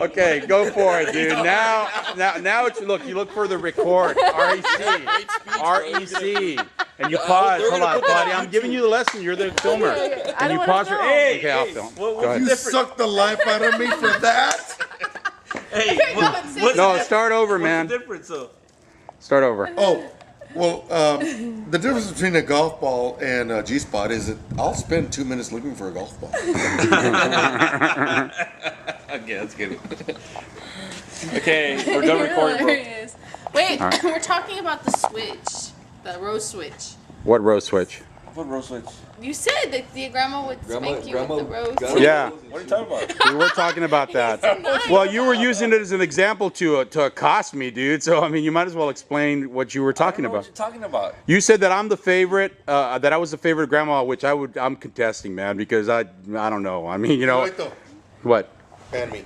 Okay, go for it, dude. Now it's you look for the record. REC. And you pause. Hold on, Claudia. I'm giving you the lesson. You're the filmer. And you pause for okay, I'll film. Go ahead. You sucked the life out of me for that? Hey, no, start over, man. What's the difference, though? Start over. Oh, well, the difference between a golf ball and a G-spot is that I'll spend 2 minutes looking for a golf ball. Okay, that's good. Okay, we're done recording, bro. Wait, we're talking about the switch, the rose switch. What rose switch? What rose switch? You said that your grandma would spank you with the rose. Yeah. What are you talking about? We were talking about that. Well, you were using it as an example to accost me, dude. So, I mean, you might as well explain what you were talking about. What you're talking about? You said that I'm the favorite, that I was the favorite grandma, which I'm contesting, man, because I don't know. I mean, you know. What? Fan me.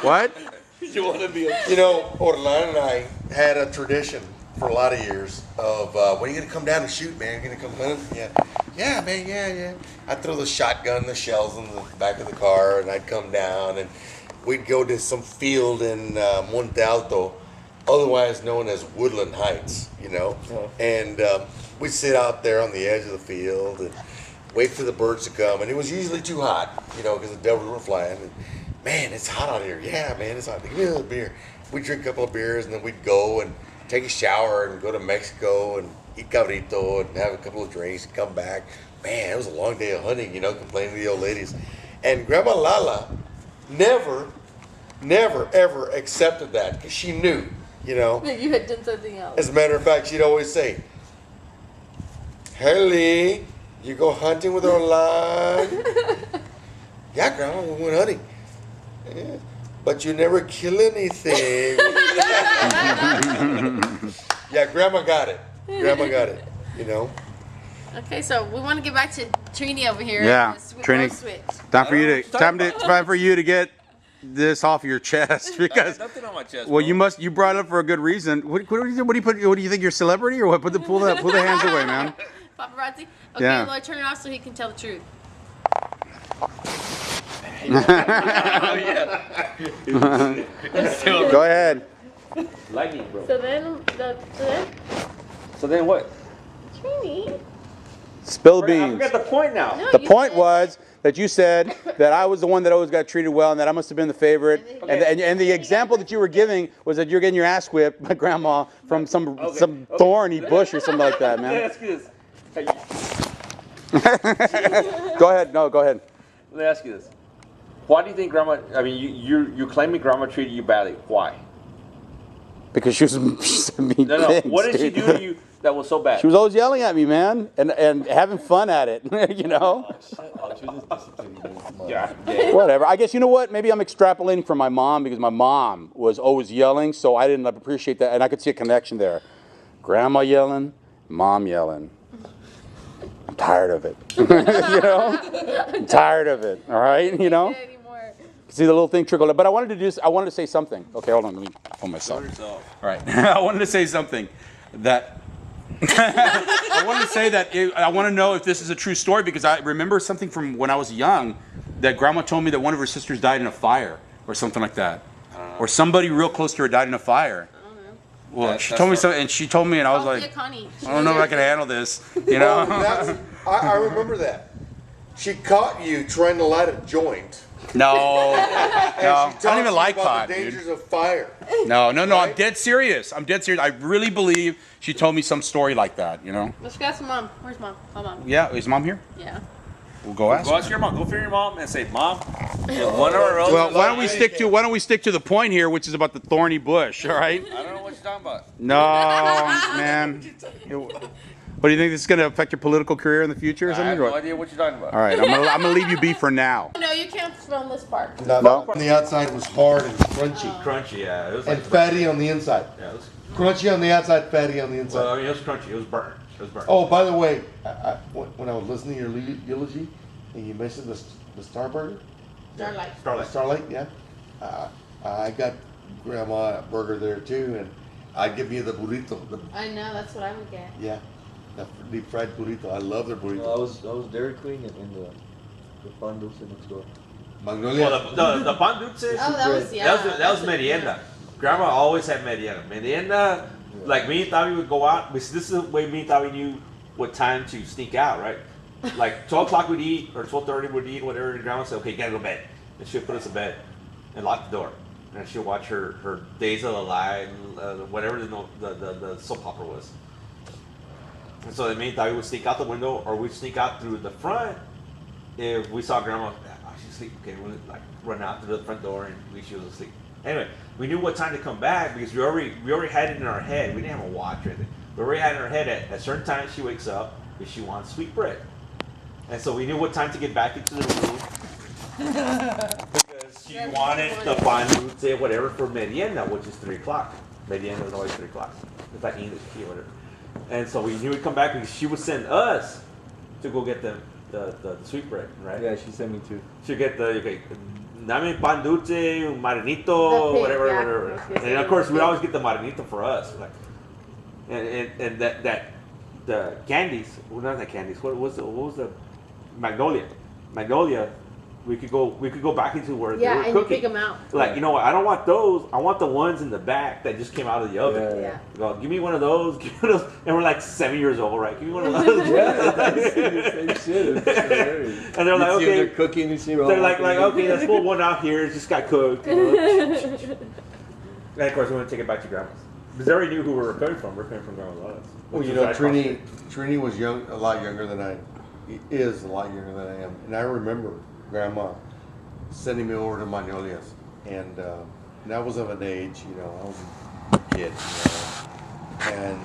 What? You want to be a... You know, Orlan and I had a tradition for a lot of years of, when are you going to come down and shoot, man? You're going to come down? Yeah, man, yeah. I'd throw the shotgun, the shells in the back of the car, and I'd come down, and we'd go to some field in Monte Alto, otherwise known as Woodland Heights, you know? And we'd sit out there on the edge of the field and wait for the birds to come, and it was usually too hot, you know, because the devils were flying. And, man, it's hot out here. Yeah, man, it's hot. Give me another beer. We'd drink a couple of beers, and then we'd go and take a shower and go to Mexico and eat cabrito and have a couple of drinks and come back. Man, it was a long day of hunting, you know, complaining to the old ladies. And Grandma Lala never, ever accepted that because she knew, you know. That you had done something else. As a matter of fact, she'd always say, "Hey, Lee, you go hunting with Orlan?" "Yeah, Grandma, we went hunting." "Yeah, but you never kill anything." Yeah, Grandma got it. Grandma got it, you know. Okay, so we want to get back to Trini over here. Yeah, Trini. Switch. Time for you to get this off your chest because Nothing on my chest. well, bro. you brought it up for a good reason. What do you think you're a celebrity or what? Pull the hands away, man. Paparazzi. Okay, Yeah. Eloy, turn it off so he can tell the truth. Oh, yeah. Go ahead. Lightning, bro. So then what? Trini. Spill the I beans. forgot the point now. No, The you point said- was that you said that I was the one that always got treated well and that I must have been the favorite. And the example that you were giving was that you're getting your ass whipped by grandma from some thorny bush or something like that, Let me man. ask you this. Hey, Go ahead. No, go ahead. let me ask you this. Why do you think grandma, I mean, you're claiming grandma treated you badly. Why? Because she said mean No. things, What did she dude. do to you that was so bad? She was always yelling at me, man, and having fun at it, you know? Yeah. Whatever. I guess, you know what? Maybe I'm extrapolating from my mom because my mom was always yelling, so I didn't appreciate that, and I could see a connection there. Grandma yelling, mom yelling. I'm tired of it. You know? I'm tired of it, all right? You know? See the little thing trickle. But I wanted to say something. Okay, hold on. Let me pull myself. All right. I wanted to say something that I wanted to say that I want to know if this is a true story because I remember something from when I was young that Grandma told me that one of her sisters died in a fire or something like that, or somebody real close to her died in a fire. Well, she told me so, and she told me, and I was like, I don't know if I can handle this. You know? I remember that. She caught you trying to light a joint. No, And no, she I don't even talked like about pot, the dude. dangers of fire. No, Right? I'm dead serious. I really believe she told me some story like that, you know? Let's go ask mom. Where's mom? Oh, mom. Yeah, is mom here? Yeah. We'll go ask Go her. ask your mom. Go find your mom and say, Mom, one of our Well, why don't we stick to the point here, which is about the thorny bush, all right? I don't know what you're talking about. No, man. What do you think this is going to affect your political career in the future or I something? have or no what? idea what you're talking about. All right, I'm gonna leave you be for now. No, you can't film this part. No. On the outside was hard and crunchy. Crunchy, yeah. It was And fatty on the inside. Yeah, it was, Crunchy on the outside, fatty on the inside. well, I mean, it was crunchy. It was burnt. It was burnt. Oh, by the way, when I was listening to your eulogy, and you mentioned the Star Burger, Starlight. Starlight, yeah. I got Grandma a burger there too, and I'd give you the burrito. I know, that's what I would get. Yeah, the deep fried burrito. I love their burrito. I was Dairy Queen in the Fondos next door. Magnolia. Well, the pan dulce. Oh, that was yeah. That was merienda. Grandma always had merienda. Merienda, like me and Tavi would go out. This is the way me and Tavi knew what time to sneak out, right? Like 12 o'clock we'd eat, or 12:30 we'd eat, whatever. And Grandma said, "Okay, you gotta go to bed," and she'd put us to bed and lock the door, and she'd watch her Days of the Light, whatever the soap opera was. And so then me and Tavi would sneak out the window, or we'd sneak out through the front if we saw Grandma. Oh, she's asleep. Okay, we'd like run out through the front door, and she was asleep. Anyway, we knew what time to come back because we already had it in our head. We didn't have a watch or anything. We already had it in our head at certain times she wakes up if she wants sweet bread. And so we knew what time to get back into the room because she wanted the pan dulce, whatever, for merienda, which is 3 o'clock. Merienda is always 3 o'clock. It's like English tea or whatever. And so we knew we'd come back because she would send us to go get the sweet bread, right? Yeah, she sent me too. She'd get dame pan dulce, marinito, whatever, yeah. whatever. And of course, we always get the marinito for us. Like, and that the candies, well, not the candies. What was the Magnolia? We could go back into where they were and cooking. you pick them out. Like, you know what? I don't want those. I want the ones in the back that just came out of the oven. Yeah. Go, give me one of those. Give me those. And we're like 7 years old, right? Give me one of those. Same shit. It's And they're like, okay. They're cooking and shit. They're like, okay, let's pull one out here. It just got cooked. You know? And of course, we want to take it back to Grandma's. Because they already knew who we were coming from. We're coming from Grandma's Lotus. Well, you know, Trini was a lot younger than I is a lot younger than I am, and I remember Grandma sending me over to Magnolia's, and I was of an age, you know, I was a kid, you know, and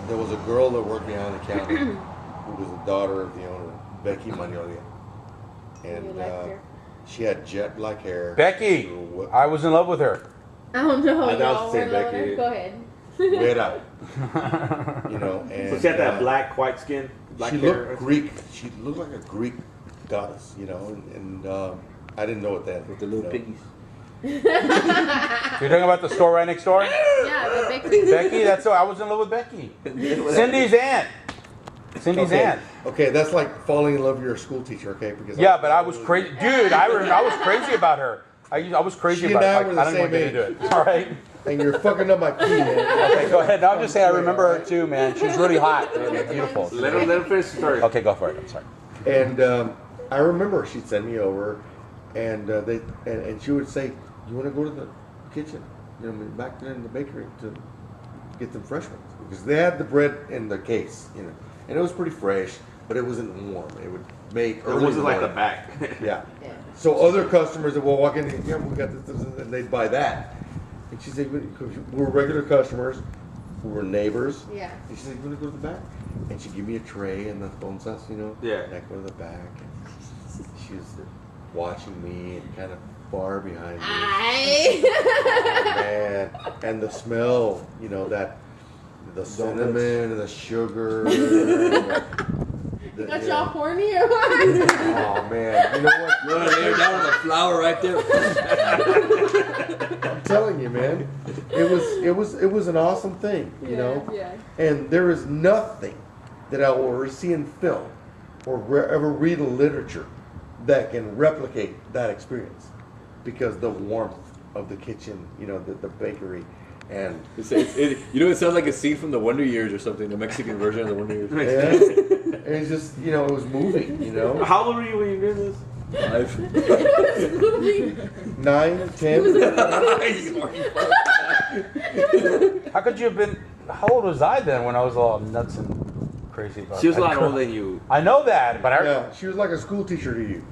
there was a girl that worked behind the counter who was the daughter of the owner, Becky Magnolia, and she had jet black hair. Becky, I was in love with her. Oh no! I know it's the same Becky. Go ahead. Vera, you know, and So she had that black, white skin, black she hair. looked Greek. She looked like a Greek goddess, you know, and I didn't know what that with the little piggies. You're talking about the store right next door? Yeah, the bakery. Becky, I was in love with Becky. Cindy's aunt. Cindy's aunt. Okay, that's like falling in love with your school teacher, okay? Because Yeah, but I was crazy, dude. I was crazy about her. I was crazy She about and I her. were Like, the I didn't want to same get into it. All right. and you're fucking up my key, man. Okay, go ahead. No, I'm just saying I remember her too, man. She's really hot. Man. Beautiful. Let her finish the story. Okay, go for it. I'm sorry. And I remember she'd send me over, and and she would say, "You want to go to the kitchen, you know, back there in the bakery to get them fresh ones because they had the bread in the case, you know, and it was pretty fresh, but it wasn't warm. It would make It wasn't like the back. Yeah. So other customers that will walk in, yeah, we got this, and they'd buy that. And she said, we're regular customers, we were neighbors. Yeah. And she said, you want to go to the back? And she'd give me a tray and the ponzas, you know. Yeah. And I go to the back, and she was watching me and kind of far behind me. Oh, man. And the smell, you know, the cinnamon and the sugar. Got y'all horny or what? Oh man, you know what? You want to lay her down on the flour right there? I'm telling you, man, it was an awesome thing, you know. Yeah. And there is nothing that I will ever see in film or ever read in literature that can replicate that experience, because the warmth of the kitchen, you know, the bakery. And You know, it sounds like a scene from the Wonder Years or something, the Mexican version of the Wonder Years. yeah, and it's just, you know, it was moving, you know. How old were you when you did this? 9, 10. How could you have been? How old was I then when I was all nuts and crazy about? She was a lot I- older than you. I know that, but Yeah, she was like a school teacher to you.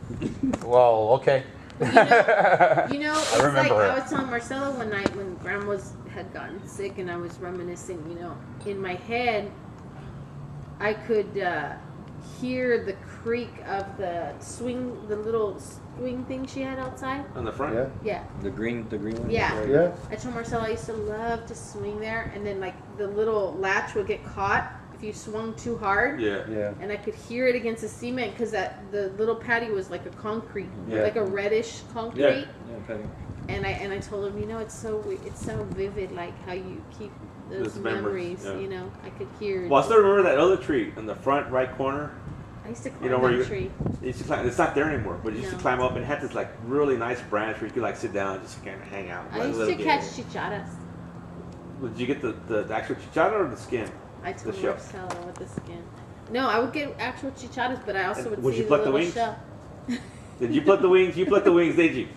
well, okay. You know, it's I remember like her. I was telling Marcella one night when Grandma had gotten sick, and I was reminiscing. You know, in my head, I could hear the creak of the little swing thing she had outside. On the front? Yeah. Yeah. The green one. Yeah. Yeah. I told Marcella I used to love to swing there, and then like the little latch would get caught if you swung too hard. Yeah. Yeah. And I could hear it against the cement because the little patty was like a concrete, Yeah. like a reddish concrete. Yeah. Patty. And I told him, you know, it's so vivid, like how you keep those Those memories, memories. yeah. You know, I could hear. Well, I still remember that other tree in the front right corner. I used to climb You know where that you tree. used to climb. It's not there anymore, but you used to No. climb up and it had this like really nice branch where you could like sit down and just kind of hang out. I like, used little to game. catch chicharas. Did you get the actual chichara or the skin? I told shell. Marcelo with the skin. No, I would get actual chicharas, but I also And would would see you the pluck the little wings? shell. Did you pluck the wings? You plucked the wings, did you?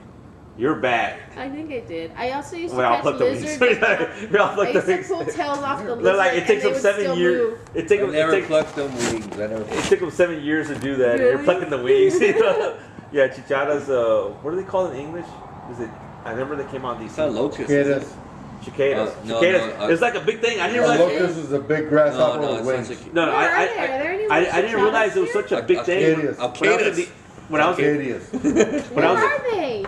You're bad. I think I did. I also used to Well, I'll catch pluck the wings. lizards. We all I pluck the used to wings. pull tails off the lizard. They're like it takes and them they would 7 still years. move. It takes I them. never plucked them wings. I never. It took them 7 years to do that. And you're Really? plucking the wings. Yeah, chicharas. What do they call it in English? Is it? I remember they came on these It's not locusts. Cicadas. cicadas. No, cicadas. no, It's like a big thing. I didn't A realize. locust is a big grasshopper No, with it's wings. not cicada. No, no, Where are they? Are there any I didn't realize it was cicadas such a big thing. Cicadas. When I was in- Cicadas. when I Where was are they?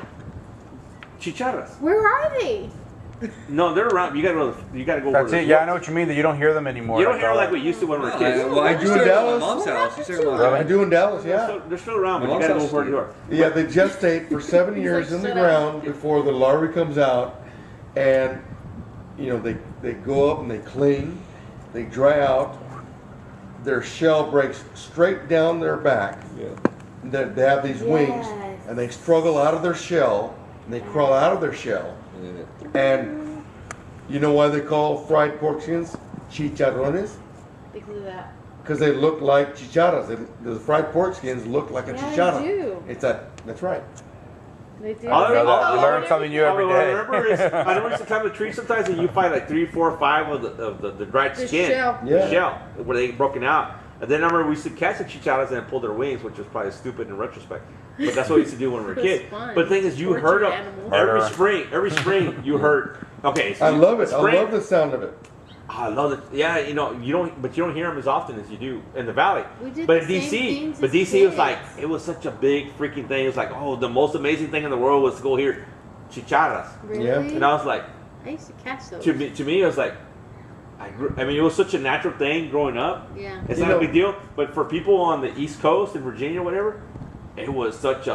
chicharas. Where are they? No, they're around. You gotta go. That's where it. Yeah, I know what you mean. That you don't hear them anymore. You don't hear like we used to when we were kids. Well, I do used in to at my Dallas. mom's house. Used to at my Really? I do in Dallas, yeah. They're still around, but My you gotta go mom's where house they are. Yeah, they gestate for 7 years in the shut up. ground before the larvae comes out, and you know they go up and they cling, they dry out, their shell breaks straight down their back. Yeah. They have these wings, Yes. and they struggle out of their shell, and they crawl out of their shell, and you know why they call fried pork skins chicharrones? Because of that. Because they look like chicharas. The fried pork skins look like a Yeah, chichara. they do. That's right. They do. All You right, learn something new every What I day. remember is I remember used to climb the tree sometimes and you find like 3, 4, 5 of the dried The skin, shell. the Yeah. shell, where they broken out. And then I remember we used to catch the chicharas and pull their wings, which was probably stupid in retrospect. But that's what we used to do when we were It was kids. fun. But the thing is, you Torture heard them animals. every spring. You heard. Okay, so I love it. spring- I love the sound of it. I love it. Yeah, you know, you don't hear them as often as you do in the valley. We did But the in same DC, things but as DC was kids. like it was such a big freaking thing. It was like, oh, the most amazing thing in the world was to go here, chicharas. Really? Yeah. And I was like, I used to catch those. to me, it was like, I mean, it was such a natural thing growing up. Yeah. It's You not a know- big deal. But for people on the East Coast in Virginia, whatever, it was like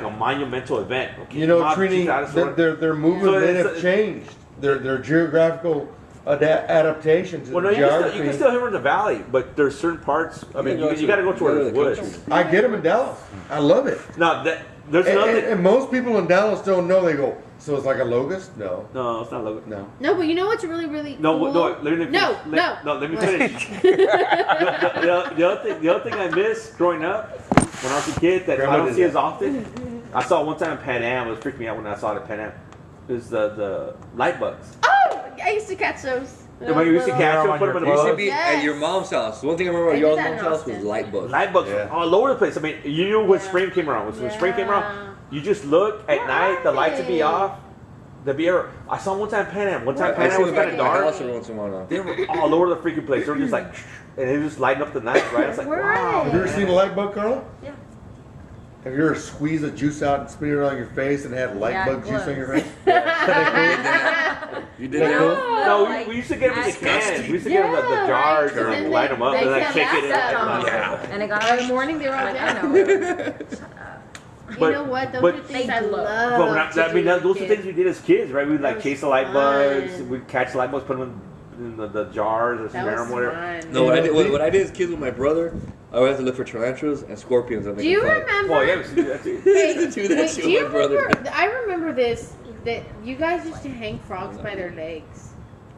a monumental event. Okay, You know, come out to Trini, chicharas. their movement So may it's- have changed. Their geographical adaptation to Well, no, the you can, geography. you can still hear them in the valley, but there's certain parts. I mean, you got to go to where there's woods. I get them in Dallas. I love it. No, there's And, another. and most people in Dallas don't know. They go, so it's like a locust? No, No, it's not logo. no. No, but you know what's really, really No, cool? no, let me No, finish. no. No, let me What? finish. The other thing I missed growing up when I was a kid that Grandma I don't did see that. as often. I saw it one time in Pan Am. It was freaking me out when I saw it at Pan Am. It was the light bugs. Oh, I used to catch those. When you used to catch them, on put your them in It the used to bugs. be Yes. at your mom's house. One thing I remember I at did your that in mom's house was Austin. light bugs. Light bugs Yeah. all over the place. I mean, you knew when Yeah. spring came around. When spring came Yeah. around, you just look at Where night, the are lights would be they? off. They'd be everywhere. I saw them one time in Pan Am. One time Where Pan I Am see was them kind at of my dark. house every once in a while. They were all over the freaking place. They were just like, and they were just lighting up the night, right? It's like, Where are wow. they? Have you ever seen a light bug, Carla? Yeah. Have you ever squeezed the juice out and spit it on your face and had light Yeah, bug it juice on was. your face? You did Yeah. that? No, we used to get them in the cans. We used to get them in the Yeah, jars right. and like And light they- them up they and like can shake it. last And, that long. And it got In the morning, they were all like, I down. know. You But- know what? Those but- are things They I glow. love. But when I to mean, do with those are kids. things we did as kids, right? We'd like That chase the was light bugs. fun. We'd catch the light bugs, put them in the jars or That some was them, whatever. fun. No, what I did as kids with my brother, I would have to look for tarantulas and scorpions and Do make you them fight. remember? Well, yeah, we used to do that too. Wait, Do that wait, shit do you with my brother. remember? I remember this. That you guys used to hang frogs by their legs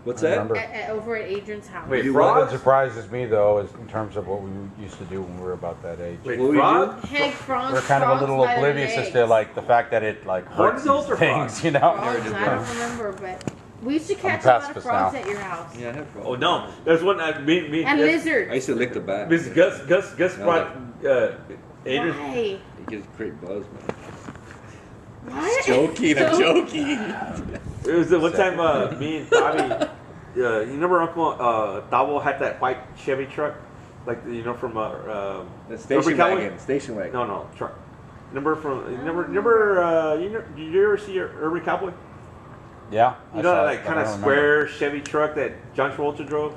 What's I that? remember. over at Adrian's house. Wait, What frogs? surprises me though is in terms of what we used to do when we were about that age. Wait, What would you frog? Hang frogs. We're kind of a frogs little by their oblivious as legs. to like the fact that it like hurts Hornbills these or frogs? things, you know. Frogs, I don't remember, but we used to catch a lot of pacifist frogs now. at your house. Yeah, I have frogs. Oh no, there's one. Me, And Gus- I lizards. used to lick the back. Miss Gus No, brought Adrian. Why? It gives great buzz, man. What? Joking, I'm joking. It was the one time me and Tommy. You remember Uncle Tavo had that white Chevy truck, like you know from The station Urban Cowboy? wagon. Station wagon. No truck. Did you ever see Urban Cowboy? Yeah. You I know saw that it, like but kind I of don't square Chevy truck that John Travolta drove.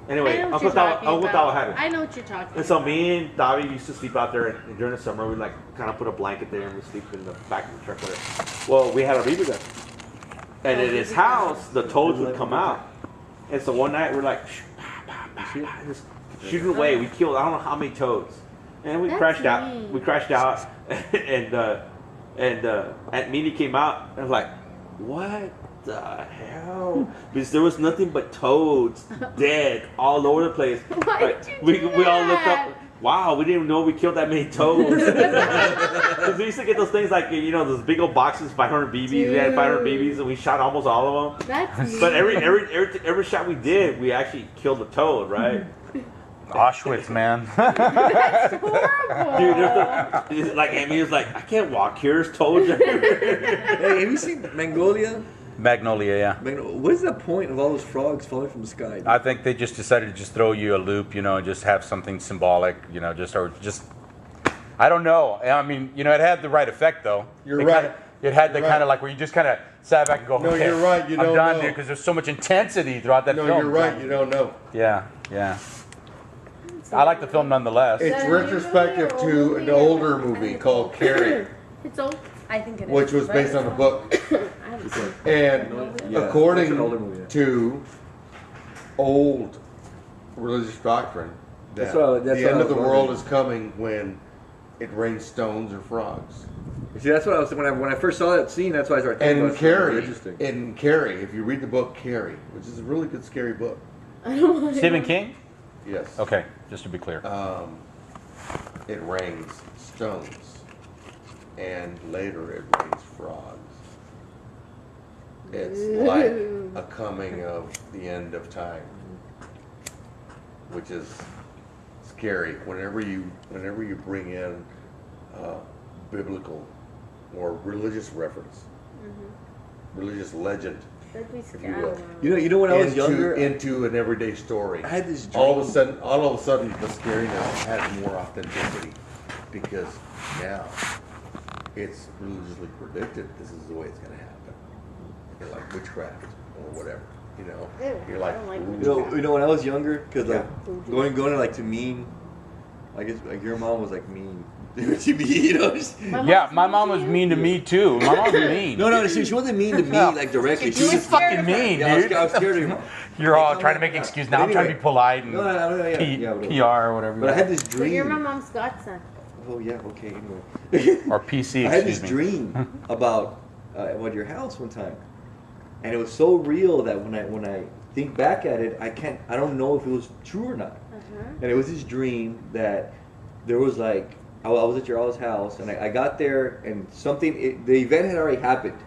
Anyway, I know what Uncle you're talking Tavo about. had it. I know what you're talking And so about. me and Davi used to sleep out there and during the summer. We'd like kind of put a blanket there and we'd sleep in the back of the truck. Whatever. Well, we had a BB gun, and at his house the toads would come out. And so one night we're like, just shooting away. We killed I don't know how many toads. and we That's crashed out. mean. We crashed out, and Aunt Minnie came out and was like, "What the hell?" Because there was nothing but toads dead all over the place. Why Like, did you we do we all looked that? up. Wow, we didn't even know we killed that many toads. Because we used to get those things like, you know, those big old boxes, 500 BBs. We had 500 BBs, and we shot almost all of them. That's mean. But every shot we did, we actually killed a toad, right? Auschwitz, man. That's horrible. Dude, like Amy was like, I can't walk here. There's toads everywhere. Hey, have you seen Magnolia? Magnolia, yeah. What is the point of all those frogs falling from the sky? I think they just decided to just throw you a loop, you know, and just have something symbolic, you know, just I don't know. I mean, you know, it had the right effect though. You're It right. kinda- it had the You're kind of right. like where you just kind of sat back and go, No, okay, you're right, you I'm don't done, know. dude, because there's so much intensity throughout that No, film. you're right. You don't know. Yeah, yeah. I like the film nonetheless. It's that a new retrospective movie or old to an movie? older movie called Carrie, It's old. I think it is. which was based on a book. I haven't seen it. And Yeah, according it's an older movie, yeah. to old religious doctrine, that That's what the end I of the was world wondering. is coming when it rains stones or frogs. See, that's what I was when I first saw that scene. That's why I started thinking And about it. Carrie, Interesting. in Carrie, if you read the book Carrie, which is a really good scary book, I don't want Stephen King? yes, Okay, just to be clear. it rains stones, and later it rains frogs. It's like a coming of the end of time, which is scary. Whenever you bring in biblical or religious reference, religious legend, That'd be you scary. will. You know when I was into, younger, into an everyday story. I had this dream. All of a sudden, the scariness has more authenticity because now it's religiously predicted this is the way it's going to happen. You're like witchcraft or whatever, you know. Ew, You're like, I don't like ooh. You know when I was younger, because like Yeah. going to like to mean, I guess like your mom was like mean to me, you know. Yeah, my mom was mean to me too. My mom was mean. No, she wasn't mean to me like directly. She She was was fucking mean, Yeah, dude. I was scared of her. You're all trying to make excuses. Now I'm trying to be polite and No, yeah, PR whatever. or whatever. But I had this But dream. you're my mom's godson. Oh yeah, okay. Anyway, or PC, I had this excuse me. dream about your house one time, and it was so real that when I think back at it, I don't know if it was true or not. And it was this dream that there was like I was at your all's house, and I got there, and the event had already happened.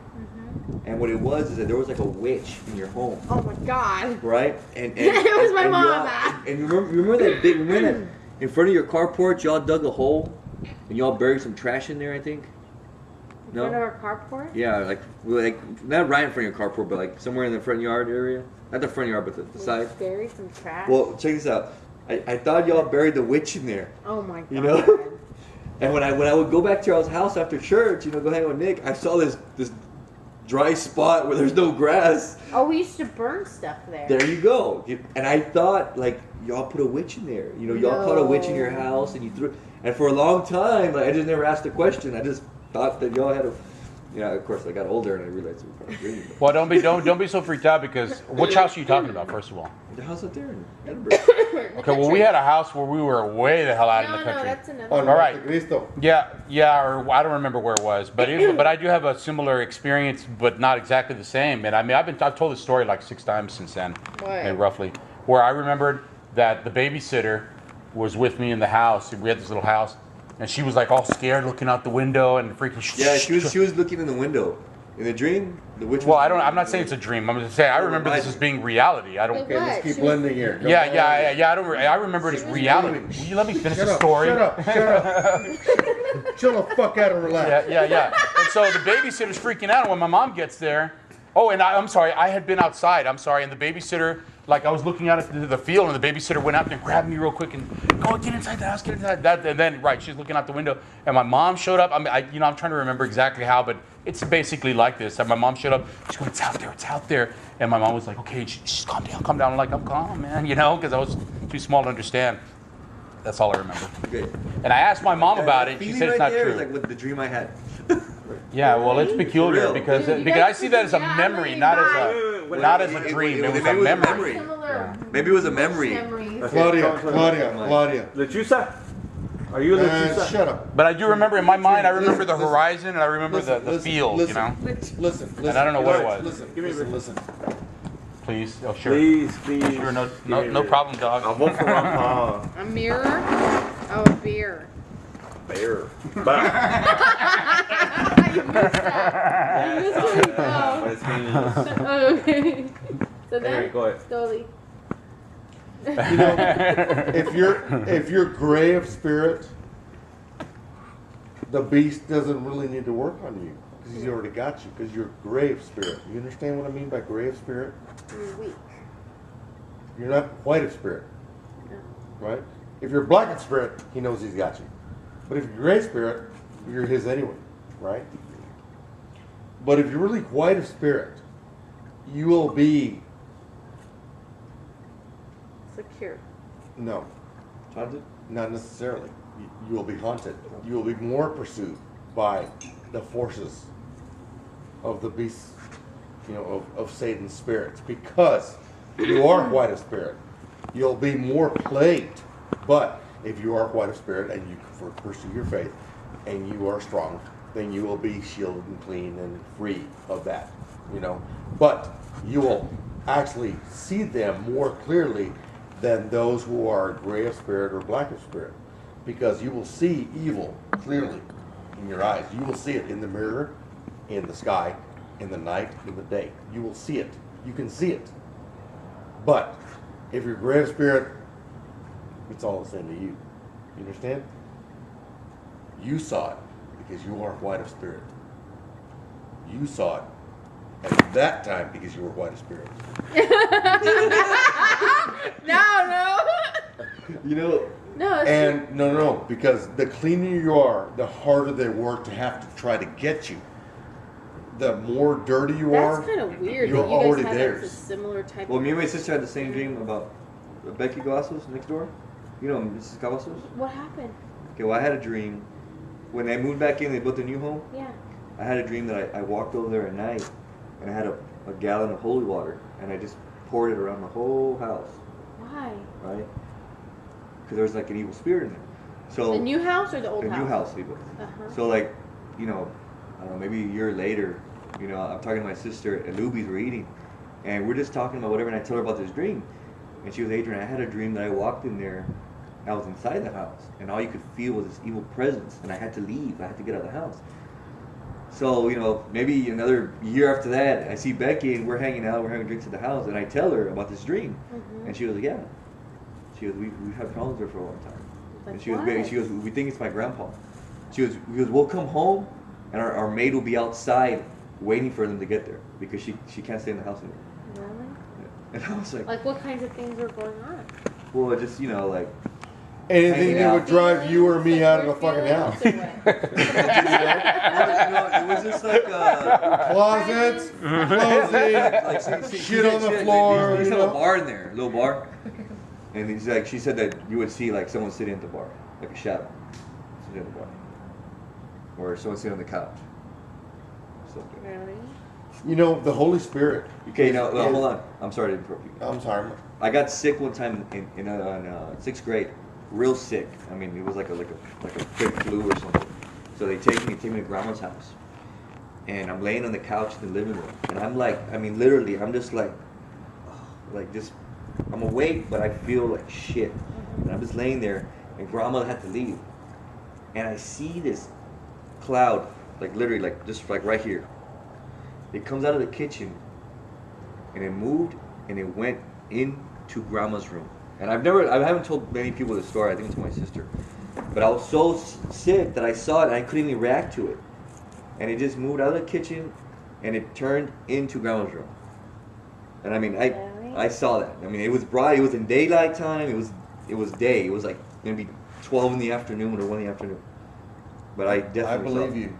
And what it was is that there was like a witch in your home, Oh my god. right? And It was my and mom. y'all- And remember that in front of your carport, y'all dug a hole, and y'all buried some trash in there, I think. In front of our carport? Yeah, like not right in front of your carport, but like somewhere in the front yard area. Not the front yard, but the side. Bury some trash. Well, check this out. I thought y'all buried the witch in there. Oh my god. You know? And when I would go back to y'all's house after church, you know, go hang out with Nick, I saw this dry spot where there's no grass. Oh, we used to burn stuff there. There you go. And I thought, like, y'all put a witch in there. You know, y'all caught a witch in your house, and you threw. And for a long time, like, I just never asked the question. I just thought that y'all had a. You know, of course, I got older and I realized it was probably dreaming. Well, don't be so freaked out because which house are you talking about? First of all, The house up there in Edinburgh. okay. Well, we had a house where we were way the hell out in No, the no, country. that's another Oh, one. All right. Monte Cristo. Yeah, or I don't remember where it was, but I do have a similar experience, but not exactly the same. And I mean, I've told this story like 6 times since then, roughly, where I remembered that the babysitter was with me in the house. We had this little house, and she was like all scared, looking out the window and freaking. Yeah, she was looking in the window. In the dream, the witch. Well, I'm not saying it's a dream. I'm just saying I remember this as being reality. I don't. Wait, Okay, let's What? keep She blending here. Go Yeah. on. I remember it as reality. Will you let me finish the Shut up, story? Shut up. Chill the fuck out and relax. Yeah. And so the babysitter's freaking out when my mom gets there. Oh, and I'm sorry, I had been outside. I'm sorry, and the babysitter, like I was looking out at the field, and the babysitter went out there and grabbed me real quick and go get inside the house, get inside that. And then she's looking out the window, and my mom showed up. I mean, I'm trying to remember exactly how, but it's basically like this. And my mom showed up. She's going, it's out there. And my mom was like, okay, just calm down. I'm like, I'm calm, man, because I was too small to understand. That's all I remember. Okay. And I asked my mom about it. She Feeling said it's right not there true. is like with the dream I had. Yeah, well, it's peculiar real. because Dude, you because guys I see that as a yeah, memory, I'm not really as a dream. It was a maybe memory. Similar Maybe it was a memory. memories. Claudia. Like- Claudia. Lechusa? Are you a little Man, too sad? shut up. But I do remember in my mind, I remember the Listen, horizon and I remember the field, you know? Listen. And I don't know what it was. Listen. Please, oh sure. Please. Sure, no problem, dog. I'll vote for Ron Paul. A mirror? Oh, a beer. Bear. You missed that. You missed it. Oh. But it's me. Oh, okay. So then, Anyway, go ahead. slowly. You know, if you're gray of spirit, the beast doesn't really need to work on you because he's already got you because you're gray of spirit. You understand what I mean by gray of spirit? You're weak. You're not white of spirit, right? If you're black of spirit, he knows he's got you. But if you're gray spirit, you're his anyway, right? But if you're really white of spirit, you will be Secure. no, Haunted? not necessarily. You will be haunted. You will be more pursued by the forces of the beasts, you know, of Satan's spirits, because you are white of spirit. You'll be more plagued. But if you are white of spirit and you pursue your faith and you are strong, then you will be shielded and clean and free of that, you know. But you will actually see them more clearly than those who are gray of spirit or black of spirit, because you will see evil clearly in your eyes. You will see it in the mirror, in the sky, in the night, in the day. You will see it. You can see it. But if you're gray of spirit, it's all the same to you. You understand? You saw it because you are white of spirit. You saw it at that time because you were white of spirit. No. You know, No, it's And no, because the cleaner you are, the harder they work to have to try to get you. The more dirty you are, that's kind of weird. you're that you guys already had theirs. a similar type. well, of me and my sister had the same dream about Becky Glassos next door. You know Mrs. Cavazos? What happened? Okay, well, I had a dream. When I moved back in, they built a new home. Yeah. I had a dream that I walked over there at night, and I had a gallon of holy water, and I just poured it around the whole house, Why? right? Because there was like an evil spirit in there. So The new house or the old the house? new house they built. Uh-huh. So like, you know, I don't know, maybe a year later, you know, I'm talking to my sister at Luby's, we're eating, and we're just talking about whatever, and I tell her about this dream, and she goes, Adrian, I had a dream that I walked in there, I was inside the house, and all you could feel was this evil presence, and I had to leave, I had to get out of the house. So, you know, maybe another year after that, I see Becky, and we're hanging out, we're having drinks at the house, and I tell her about this dream, Mhm. and she goes, yeah. She goes, we've had problems there for a long time. Like And she goes, what? "Baby," she goes, we think it's my grandpa. She goes, we'll come home, and our maid will be outside waiting for them to get there because she can't stay in the house anymore. Really? And I was like, Like what kinds of things were going on? well, just, you know, like, anything Hanging that out. would drive you or me Like out of your the fucking house. feelings or what? it was just like, Closets, clothing, like shit on the floor, They used you to have a know? bar in there, a little bar. And he's like, she said that you would see like someone sitting at the bar, like a shadow sitting at the bar, or someone sitting on the couch. Something. Really? You know, the Holy Spirit. Okay, now well, hold on. I'm sorry to interrupt you. I'm sorry. I got sick one time in 6th grade, real sick. I mean, it was like a quick flu or something. So they take me to grandma's house, and I'm laying on the couch in the living room, and I'm like, I mean, literally, I'm just like just, I'm awake, but I feel like shit, and I'm just laying there, and grandma had to leave, and I see this cloud, like literally, like just like right here. It comes out of the kitchen, and it moved, and it went into grandma's room. And I haven't told many people this story. I think it's my sister. But I was so sick that I saw it and I couldn't even react to it. And it just moved out of the kitchen and it turned into grandma's room. And I mean, I saw that. I mean, it was bright. It was in daylight time. It was day. It was like maybe 12 in the afternoon or 1 in the afternoon. But I definitely saw it. you.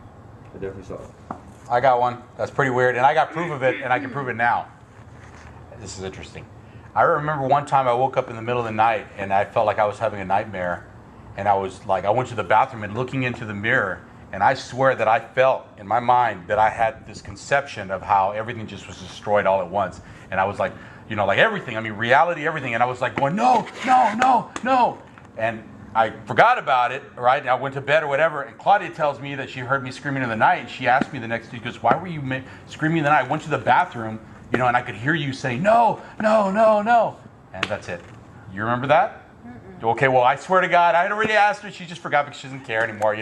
I definitely saw it. I got one. That's pretty weird. And I got proof of it, and I can prove it now. This is interesting. I remember one time I woke up in the middle of the night, and I felt like I was having a nightmare. And I was like, I went to the bathroom and looking into the mirror, and I swear that I felt in my mind that I had this conception of how everything just was destroyed all at once. And I was like, you know, like everything. I mean, reality, everything. And I was like going, no. And I forgot about it, right? I went to bed or whatever, and Claudia tells me that she heard me screaming in the night, and she asked me the next day, she goes, why were you screaming in the night? I went to the bathroom, and I could hear you say, no, no, no, no. And that's it. You remember that? Okay, well, I swear to God, I had already asked her. She just forgot because she doesn't care anymore,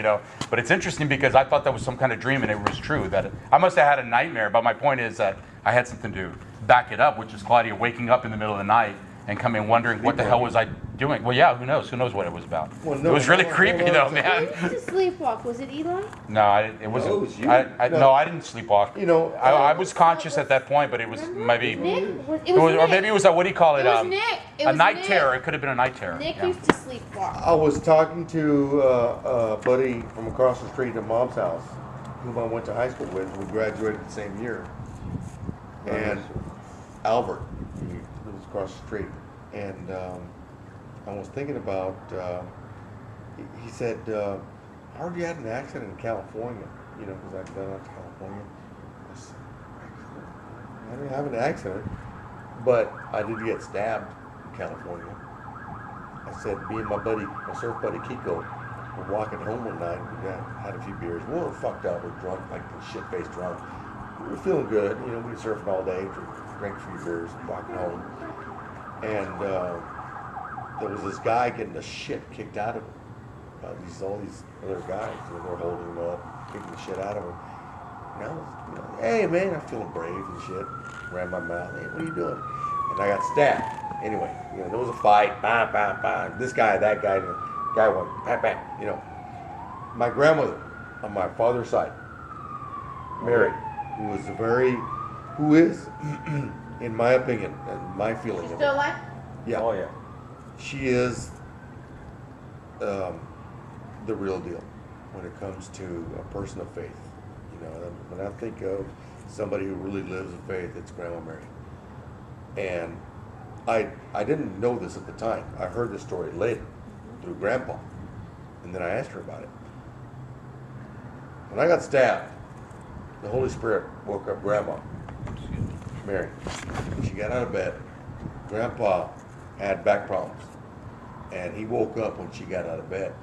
But it's interesting because I thought that was some kind of dream, and it was true. That I must have had a nightmare, but my point is that I had something to back it up, which is Claudia waking up in the middle of the night and coming wondering what the hell was I doing. Well, yeah, who knows? Who knows what it was about? Well, no, it was really creepy, though, man. Who used to sleepwalk? Was it Eloy? No, it wasn't. No, it was you. No, I didn't sleepwalk. I was conscious at that point, but it was maybe. Nick? Or maybe it was a, what do you call it? It was Nick. It a was night Nick. terror. It could have been a night terror. Nick yeah. used to sleepwalk. I was talking to a buddy from across the street at Mom's house, whom I went to high school with. We graduated the same year. And Albert, he lives across the street. And I was thinking about, he said, I heard you had an accident in California, because I've been out to California. I said, I didn't have an accident, but I did get stabbed in California. I said, me and my surf buddy Kiko, were walking home one night. We had a few beers. We were fucked up. We were drunk, like shit-faced drunk. We were feeling good. We were surfing all day, drank a few beers, walking home. And there was this guy getting the shit kicked out of him. All these other guys, they were holding him up, kicking the shit out of him. And I was, hey man, I'm feeling brave and shit. Ran my mouth, hey, what are you doing? And I got stabbed. Anyway, there was a fight, bam, bam, bam. This guy, that guy, the guy went, bam, bam. My grandmother on my father's side, Mary, who is, in my opinion and my feeling of it. Still alive? Yeah. Oh yeah. She is the real deal when it comes to a person of faith. When I think of somebody who really lives in faith, it's Grandma Mary. And I didn't know this at the time. I heard this story later through Grandpa, and then I asked her about it. When I got stabbed, the Holy Spirit woke up Grandma, Mary. She got out of bed. Grandpa had back problems, and he woke up when she got out of bed,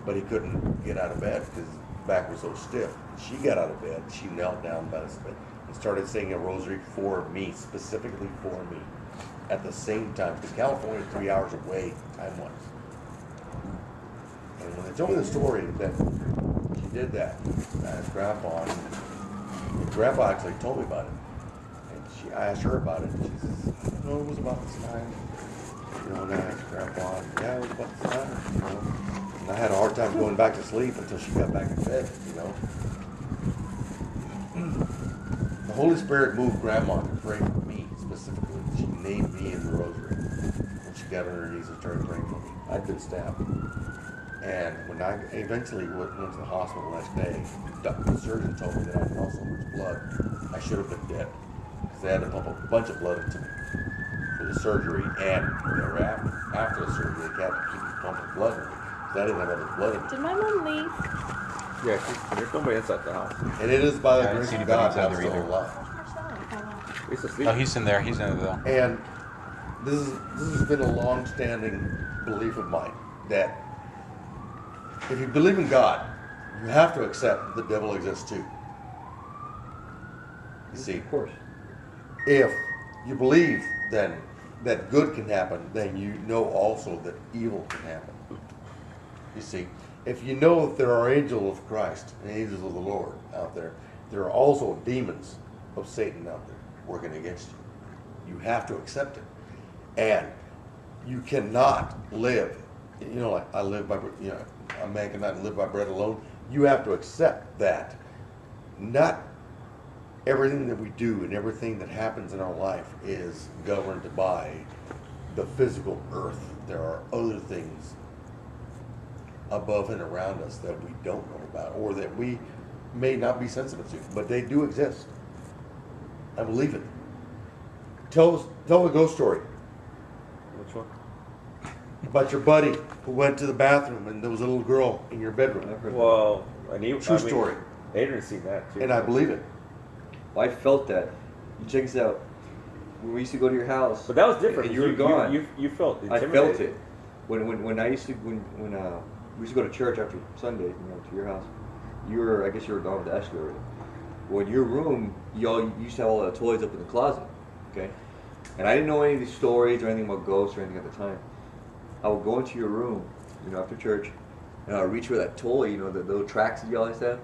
but he couldn't get out of bed because his back was so stiff. She got out of bed. She knelt down by his bed and started saying a rosary for me, specifically for me, at the same time, because California is 3 hours away time-wise. And when they told me the story that she did that, I asked Grandpa, and Grandpa actually told me about it. And I asked her about it, and she says, it was about this time. And I asked Grandpa, and yeah, it was about this time, And I had a hard time going back to sleep until she got back in bed, The Holy Spirit moved Grandma to pray for me specifically. She named me in the rosary when she got on her knees and started praying for me. I'd been stabbed. And when I eventually went to the hospital the next day, the surgeon told me that I lost so much blood, I should have been dead. Because they had to pump a bunch of blood into me for the surgery, and after the surgery, they had to keep pumping blood in me. Because I didn't have any blood in me. Did my mom leave? Yeah, there's nobody inside the house. And it is by the grace see of anybody God inside I'm there still either. alive. He's asleep. No, he's in there. He's in there though. And this has been a long-standing belief of mine that if you believe in God, you have to accept the devil exists too. You see, Of course. if you believe then that good can happen, then you know also that evil can happen. You see, if you know that there are angels of Christ and angels of the Lord out there, there are also demons of Satan out there working against you. You have to accept it. And you cannot live, like I live by, a man cannot live by bread alone. You have to accept that not everything that we do and everything that happens in our life is governed by the physical earth. There are other things above and around us that we don't know about, or that we may not be sensitive to, but they do exist. I believe it. Tell a ghost story Which one? about your buddy who went to the bathroom and there was a little girl in your bedroom. I've heard Well, True story. Adrian's seen that too. And I believe it. that. I felt that. Check this out. When we used to go to your house, But that was different. And you were gone. You felt I intimidated. felt it. when I used to when we used to go to church after Sunday, to your house. I guess you were gone with Ashley already. Well, in your room, you used to have all the toys up in the closet, okay? And I didn't know any of these stories or anything about ghosts or anything at the time. I would go into your room, after church, and I would reach for that toy, the little tracks that you always have,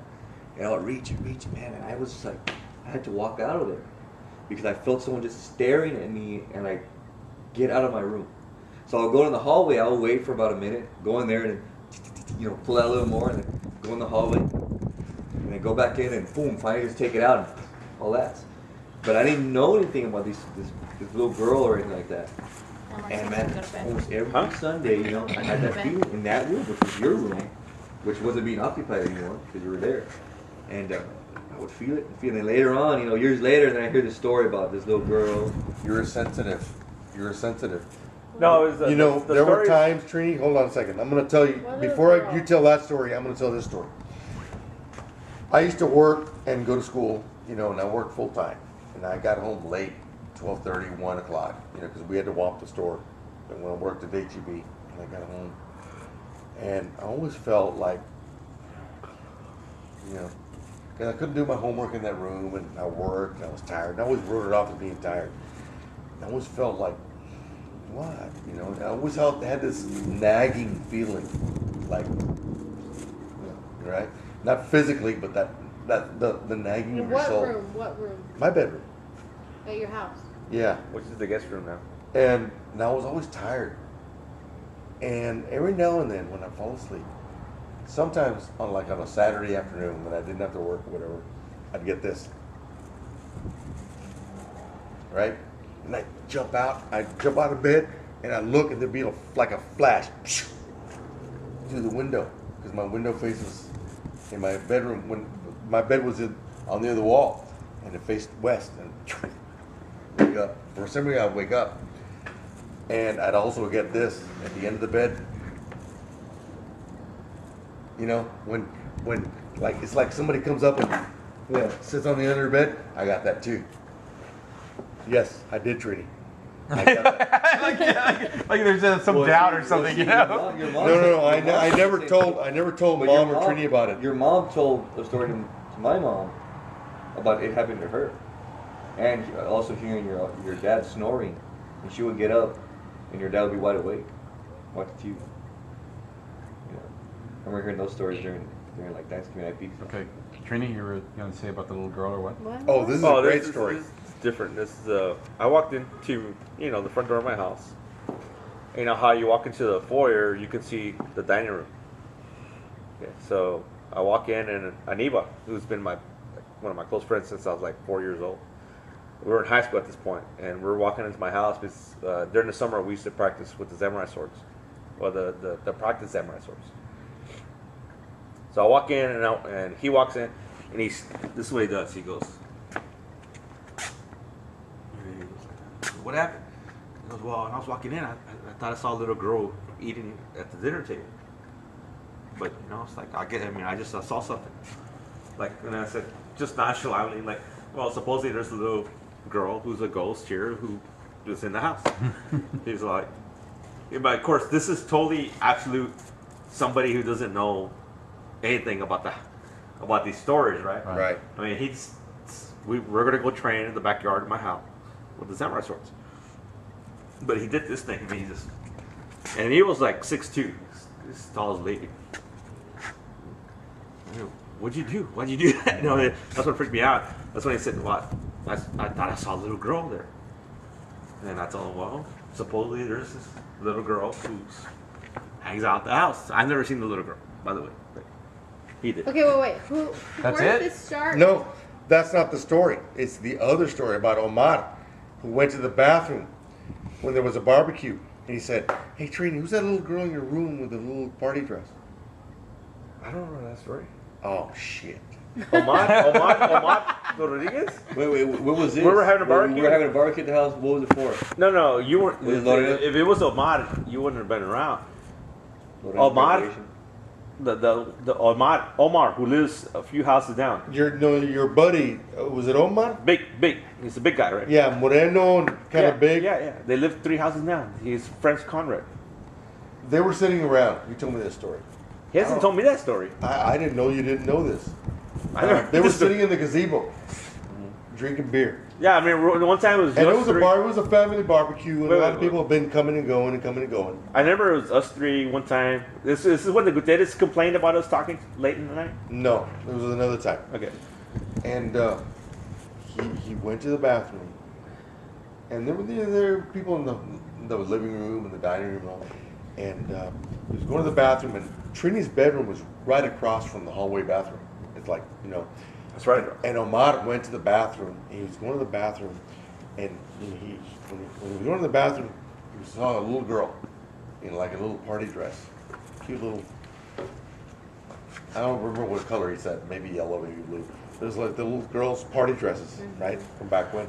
and I would reach, man, and I was just like, I had to walk out of there because I felt someone just staring at me, and I get out of my room. So I'll go in the hallway, I'll wait for about a minute, go in there and pull out a little more, and then go in the hallway, and then go back in, and boom, finally just take it out, and all that. But I didn't know anything about this little girl or anything like that. And man, almost every Sunday, I had that feeling in that room, which was your room, which wasn't being occupied anymore because you were there. And I would feel it, and later on, years later, then I hear the story about this little girl. You're sensitive. No, it was there were times, Trini, hold on a second. I'm going to tell you, before you tell that story, I'm going to tell this story. I used to work and go to school, and I worked full time. And I got home late, 12:30, 1 o'clock, because we had to walk the store. And when I worked at HEB, and I got home. And I always felt like, because I couldn't do my homework in that room, and I worked, and I was tired. And I always wrote it off as being tired. And I always felt like, what? I always had this nagging feeling, like, right? Not physically, but the nagging of your soul. What room? My bedroom. At your house? Yeah. Which is the guest room now. And I was always tired. And every now and then when I fall asleep, sometimes on a Saturday afternoon when I didn't have to work or whatever, I'd get this. Right? And I'd jump out of bed, and I'd look, and there'd be like a flash through the window, because my window faces in my bedroom, when my bed was on the other wall, and it faced west, and wake up. For some reason, I'd wake up, and I'd also get this at the end of the bed. When it's like somebody comes up and sits on the end of their bed. I got that too. Yes, I did, Trini. I got that. like there's some doubt or something, No, I never told But Mom your or Trini about it. Your mom told the story to my mom about it happening to her, and also hearing your dad snoring, and she would get up, and your dad would be wide awake, watching TV. I remember hearing those stories during like Thanksgiving night pizza. Okay, Trini, you were going to say about the little girl or what? Oh, this is a great story. This is different. This is I walked into the front door of my house. You know how you walk into the foyer, you can see the dining room. Okay, so I walk in, and Aniba, who's been one of my close friends since I was like 4 years old. We were in high school at this point, and we were walking into my house because during the summer we used to practice with the samurai swords, or the practice samurai swords. So I walk in, and he walks in, and this is what he does. He goes, "What happened?" He goes, "Well, when I was walking in, I thought I saw a little girl eating at the dinner table. But it's like I just saw something. And I said, just nonchalantly, well, supposedly there's a little girl who's a ghost here who is in the house." He's like, but of course, this is totally absolute somebody who doesn't know anything about these stories, right? Right. I mean, we're gonna go train in the backyard of my house with the samurai swords. But he did this thing, and he was like 6'2", this tall as lady. What'd you do? Why'd you do that? That's what freaked me out. That's when he said, "What? I thought I saw a little girl there." And I told him, "Well, supposedly there's this little girl who hangs out the house. I've never seen the little girl, by the way. But he did." Okay, wait. Who? That's where it? did this start? No, that's not the story. It's the other story about Omar, who went to the bathroom when there was a barbecue. And he said, "Hey, Trini, who's that little girl in your room with the little party dress?" I don't remember that story. Oh, shit. Omar Rodriguez? Wait, what was this? We were having a barbecue. We were having a barbecue at the house. What was it for? No, you weren't. Was it loaded up? If it was Omar, you wouldn't have been around. Loaded up Omar, graduation? the Omar who lives a few houses down. Your buddy, was it Omar? Big. He's a big guy, right? Yeah, Moreno, kind of big. Yeah. They live 3 houses down. He's French Conrad. they were sitting around. You told me this story. He hasn't told me that story. I didn't know you didn't know this. I never They were this story. sitting in the gazebo, drinking beer. Yeah, I mean, one time it was And it us was a three. bar. It was a family barbecue, and Wait, a lot wait, of people have been coming and going and coming and going. I remember it was us three one time. This is when the Gutierrez complained about us talking late in the night. No, it was another time. Okay. And he went to the bathroom, and there were people in the living room and the dining room and all. And he was going to the bathroom, and Trini's bedroom was right across from the hallway bathroom. It's like, That's right. And Omar went to the bathroom. And he was going to the bathroom, and when he was going to the bathroom, he saw a little girl in like a little party dress, cute little. I don't remember what color he said. Maybe yellow, maybe blue. It was like the little girls' party dresses, right, from back when.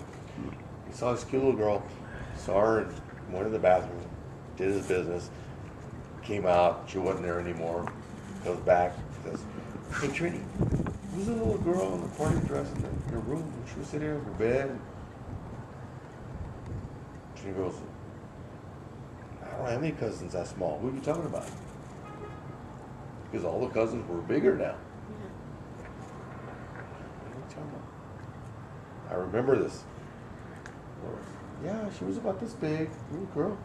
He saw this cute little girl, saw her, and went to the bathroom, did his business, came out. She wasn't there anymore. Goes back, says, "Hey Trini, who's the little girl in the party dress in your room? She was sitting in her bed." Trini goes, "I don't have any cousins that small. Who are you talking about?" Because all the cousins were bigger now. What are you talking about? I remember this. Yeah, she was about this big, little girl.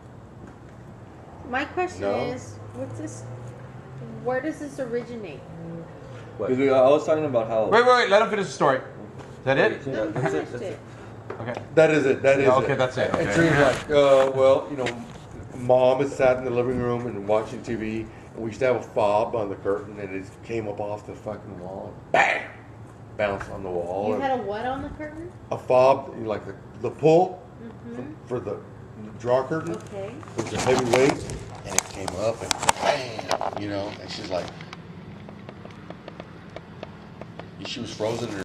My question No. is, what's this? Where does this originate? Because I was talking about how. Wait, let him finish the story. Is that it? Yeah, No, that's it. finished it. Okay. That is it. That is Yeah, it. okay, that's it, And okay. Trina's like, well, Mom had sat in the living room and watching TV, and we used to have a fob on the curtain, and it came up off the fucking wall, and bang, bounced on the wall. You and had a what on the curtain? a fob, like the pull Mm-hmm. for the draw curtain. Okay. It was a heavy weight, and it came up and bam, and she's like, she was frozen in her